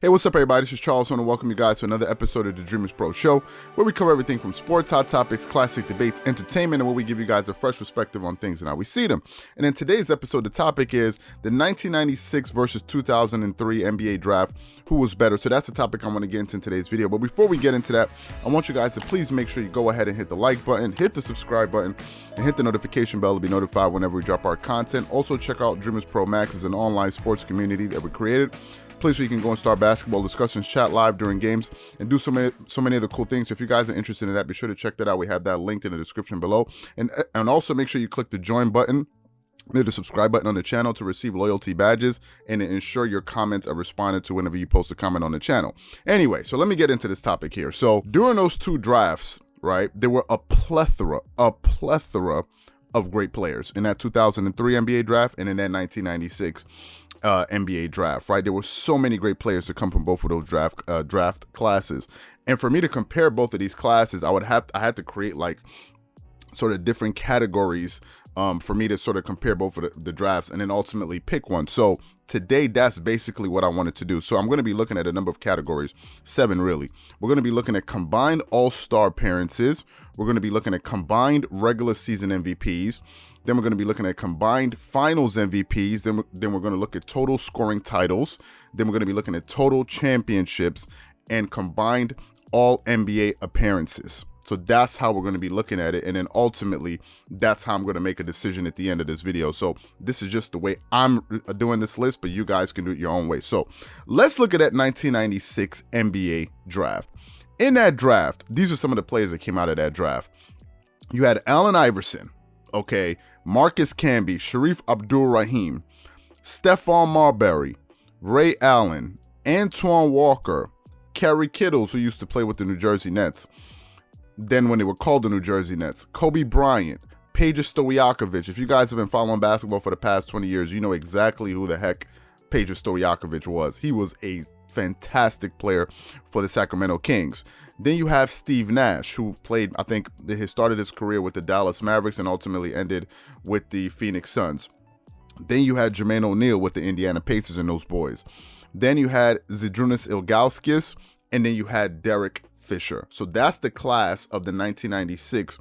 Hey, what's up, everybody? This is Charles, and welcome you guys to another episode of the Dreamerspro Show, where we cover everything from sports, hot topics, classic debates, entertainment, and where we give you guys a fresh perspective on things and how we see them. And in today's episode, the topic is the 1996 versus 2003 NBA draft. Who was better? So that's the topic I want to get into in today's video. But before we get into that, I want you guys to please make sure you go ahead and hit the like button, hit the subscribe button, and hit the notification bell to be notified whenever we drop our content. Also, check out Dreamerspro Max as an online sports community that we created. Place where you can go and start basketball discussions, chat live during games, and do so many other cool things. So if you guys are interested in that, be sure to check that out. We have that linked in the description below. And also make sure you click the join button, the subscribe button on the channel to receive loyalty badges and to ensure your comments are responded to whenever you post a comment on the channel. Anyway, so let me get into this topic here. So during those two drafts, right, there were a plethora of great players in that 2003 NBA draft and in that 1996 NBA draft, right? There were so many great players to come from both of those draft classes. And for me to compare both of these classes, I had to create like sort of different categories for me to sort of compare both of the drafts and then ultimately pick one. So today, that's basically what I wanted to do. So I'm going to be looking at a number of categories, 7 really. We're going to be looking at combined all-star appearances. We're going to be looking at combined regular season MVPs. Then we're going to be looking at combined finals MVPs. Then we're going to look at total scoring titles. Then we're going to be looking at total championships and combined all NBA appearances. So that's how we're going to be looking at it. And then ultimately, that's how I'm going to make a decision at the end of this video. So this is just the way I'm doing this list, but you guys can do it your own way. So let's look at that 1996 NBA draft. In that draft, these are some of the players that came out of that draft. You had Allen Iverson, okay, Marcus Camby, Sharif Abdul-Rahim, Stephon Marbury, Ray Allen, Antoine Walker, Kerry Kittles, who used to play with the New Jersey Nets, then when they were called the New Jersey Nets, Kobe Bryant, Peja Stojakovic. If you guys have been following basketball for the past 20 years, you know exactly who the heck Peja Stojakovic was. He was a fantastic player for the Sacramento Kings. Then you have Steve Nash, who played, I think he started his career with the Dallas Mavericks and ultimately ended with the Phoenix Suns. Then you had Jermaine O'Neal with the Indiana Pacers and those boys. Then you had Zydrunas Ilgauskas, and then you had Derek Fisher. So that's the class of the 1996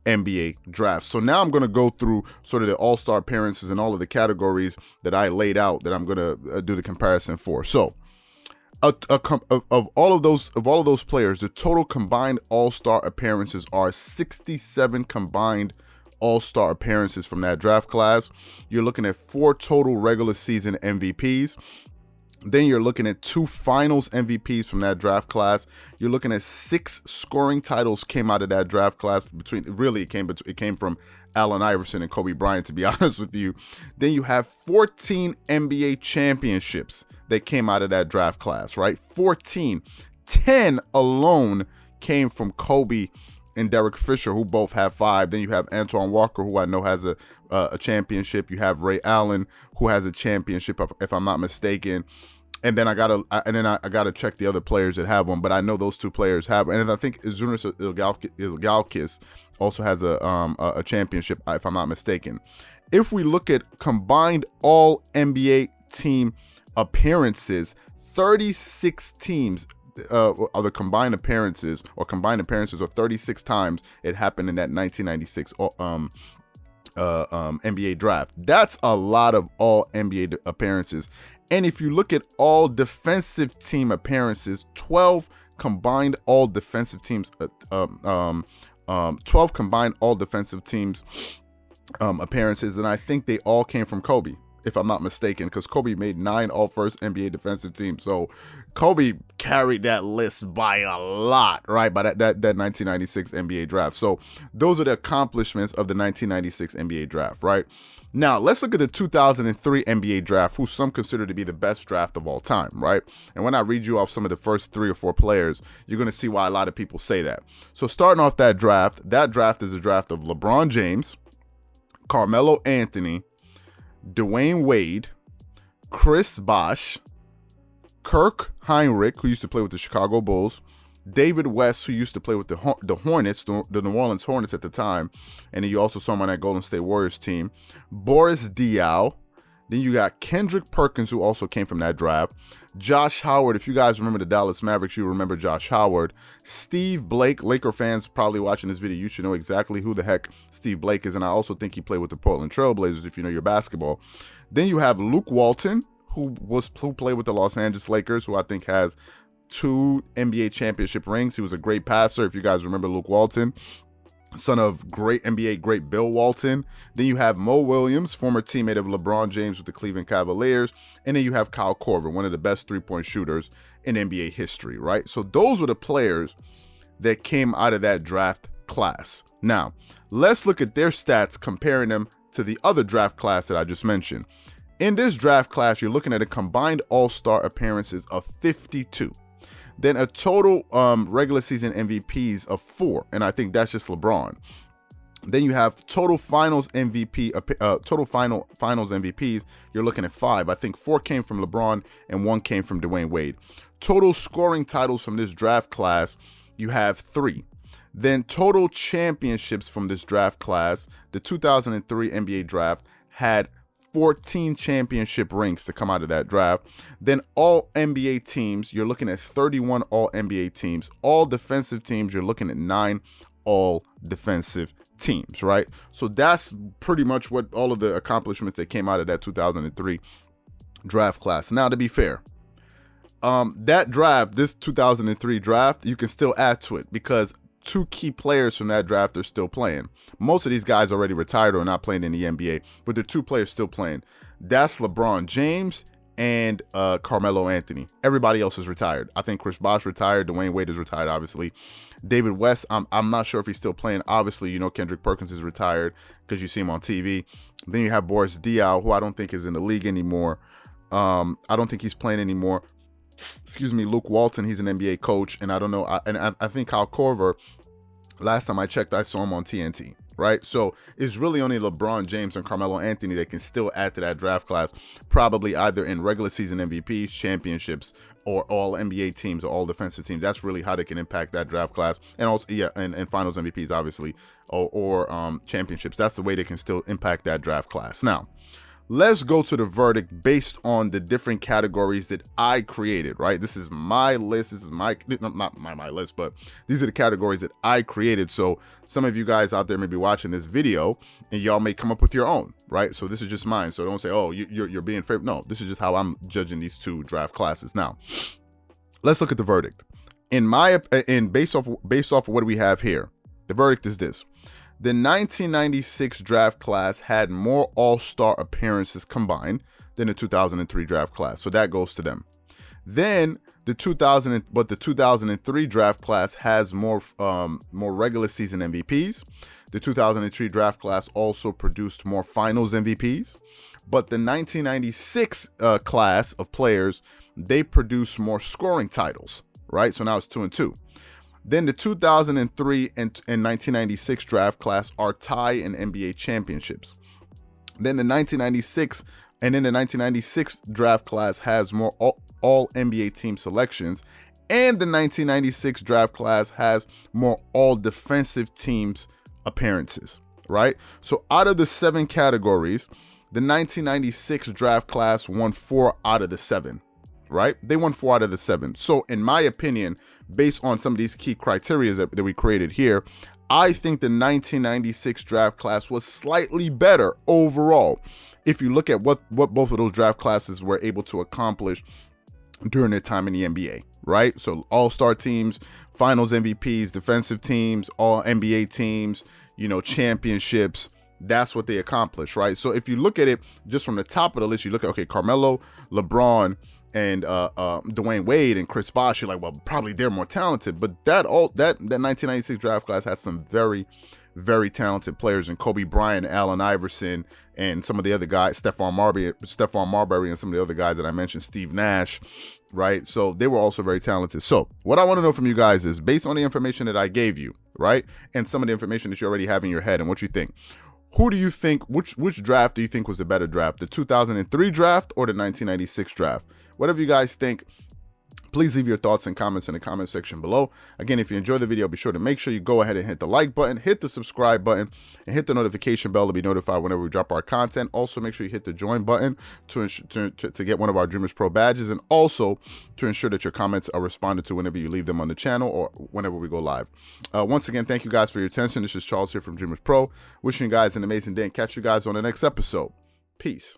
NBA draft. So now I'm going to go through sort of the all-star appearances and all of the categories that I laid out that I'm going to do the comparison for. So of all of those players, the total combined all-star appearances are 67 combined all-star appearances from that draft class. You're looking at 4 total regular season MVPs. Then you're looking at 2 finals MVPs from that draft class. You're looking at 6 scoring titles came out of that draft class. It came from Allen Iverson and Kobe Bryant, to be honest with you. Then you have 14 NBA championships that came out of that draft class, right? 14. 10 alone came from Kobe and Derek Fisher, who both have 5. Then you have Antoine Walker, who I know has a championship. You have Ray Allen, who has a championship, if I'm not mistaken. And then I gotta check the other players that have one, but I know those 2 players have. And I think Zydrunas Ilgauskas also has a championship, if I'm not mistaken. If we look at combined all NBA team appearances, 36 teams are the combined appearances or 36 times it happened in that 1996 NBA draft. That's a lot of all NBA appearances. And if you look at all defensive team appearances, 12 combined all defensive teams, 12 combined all defensive teams appearances, and I think they all came from Kobe, if I'm not mistaken, because Kobe made 9 all-first NBA defensive teams. So Kobe carried that list by a lot, right, by that 1996 NBA draft. So those are the accomplishments of the 1996 NBA draft, right? Now, let's look at the 2003 NBA draft, who some consider to be the best draft of all time, right? And when I read you off some of the first 3 or 4 players, you're going to see why a lot of people say that. So starting off that draft is a draft of LeBron James, Carmelo Anthony, Dwayne Wade, Chris Bosh, Kirk Heinrich, who used to play with the Chicago Bulls, David West, who used to play with the Hornets, the New Orleans Hornets at the time, and then you also saw him on that Golden State Warriors team, Boris Diaw, Then you got Kendrick Perkins, who also came from that draft. Josh Howard, if you guys remember the Dallas Mavericks, you remember Josh Howard. Steve Blake, Laker fans probably watching this video, you should know exactly who the heck Steve Blake is. And I also think he played with the Portland Trailblazers, if you know your basketball. Then you have Luke Walton, who played with the Los Angeles Lakers, who I think has 2 NBA championship rings. He was a great passer, if you guys remember Luke Walton, son of great NBA great Bill Walton. Then you have Mo Williams, former teammate of LeBron James with the Cleveland Cavaliers. And then you have Kyle Korver, one of the best three-point shooters in NBA history, right? So those were the players that came out of that draft class. Now, let's look at their stats, comparing them to the other draft class that I just mentioned. In this draft class, you're looking at a combined all-star appearances of 52. Then a total regular season MVPs of 4, and I think that's just LeBron. Then you have total finals MVP, finals MVPs. You're looking at 5. I think 4 came from LeBron and 1 came from Dwayne Wade. Total scoring titles from this draft class, you have 3. Then total championships from this draft class, the 2003 NBA draft had 14 championship rings to come out of that draft. Then all NBA teams, you're looking at 31 all NBA teams. All defensive teams, you're looking at 9 all defensive teams, right? So that's pretty much what all of the accomplishments that came out of that 2003 draft class. Now, to be fair, that draft, this 2003 draft, you can still add to it because 2 key players from that draft are still playing. Most of these guys already retired or not playing in the NBA, but the 2 players still playing. That's LeBron James and Carmelo Anthony. Everybody else is retired. I think Chris Bosh retired. Dwayne Wade is retired, obviously. David West, I'm not sure if he's still playing. Obviously, you know Kendrick Perkins is retired because you see him on TV. Then you have Boris Diaw, who I don't think is in the league anymore. I don't think he's playing anymore. Excuse me, Luke Walton, he's an NBA coach, and I don't know. I think Kyle Korver, last time I checked, I saw him on TNT, right? So it's really only LeBron James and Carmelo Anthony that can still add to that draft class, probably either in regular season MVPs, championships, or all NBA teams or all defensive teams. That's really how they can impact that draft class. And also, yeah, and finals MVPs, obviously, or championships. That's the way they can still impact that draft class. Now, let's go to the verdict based on the different categories that I created, right? This is my list. This is not my list, but these are the categories that I created. So some of you guys out there may be watching this video and y'all may come up with your own, right? So this is just mine. So don't say, oh, you're being fair. No, this is just how I'm judging these 2 draft classes. Now, let's look at the verdict. Based off of what we have here, the verdict is this. The 1996 draft class had more all-star appearances combined than the 2003 draft class, so that goes to them. Then the 2003 draft class has more regular season MVPs. The 2003 draft class also produced more finals MVPs, but the 1996 class of players, they produced more scoring titles, right? So now it's 2 and 2. Then the 2003 and 1996 draft class are tie in NBA championships. Then the 1996 draft class has more all NBA team selections, and the 1996 draft class has more all defensive teams appearances, right? So out of the 7 categories, the 1996 draft class won 4 out of the 7. Right? They won 4 out of the 7. So in my opinion, based on some of these key criteria that we created here, I think the 1996 draft class was slightly better overall. If you look at what both of those draft classes were able to accomplish during their time in the NBA, right? So all-star teams, finals MVPs, defensive teams, all NBA teams, you know, championships. That's what they accomplished, right? So if you look at it just from the top of the list, you look at, okay, Carmelo, LeBron, and Dwayne Wade and Chris Bosh, you're like, well, probably they're more talented. But that 1996 draft class has some very, very talented players, and Kobe Bryant, Allen Iverson, and some of the other guys, Stephon Marbury, and some of the other guys that I mentioned, Steve Nash, right? So they were also very talented. So what I want to know from you guys is, based on the information that I gave you, right, and some of the information that you already have in your head and what you think, who do you think, which draft do you think was a better draft, the 2003 draft or the 1996 draft? Whatever you guys think, Please leave your thoughts and comments in the comment section below. Again, if you enjoyed the video, be sure to make sure you go ahead and hit the like button, hit the subscribe button, and hit the notification bell to be notified whenever we drop our content. Also, make sure you hit the join button to get one of our Dreamerspro badges, and also to ensure that your comments are responded to whenever you leave them on the channel or whenever we go live. Once again, thank you guys for your attention. This is Charles here from Dreamerspro. Wishing you guys an amazing day and catch you guys on the next episode. Peace.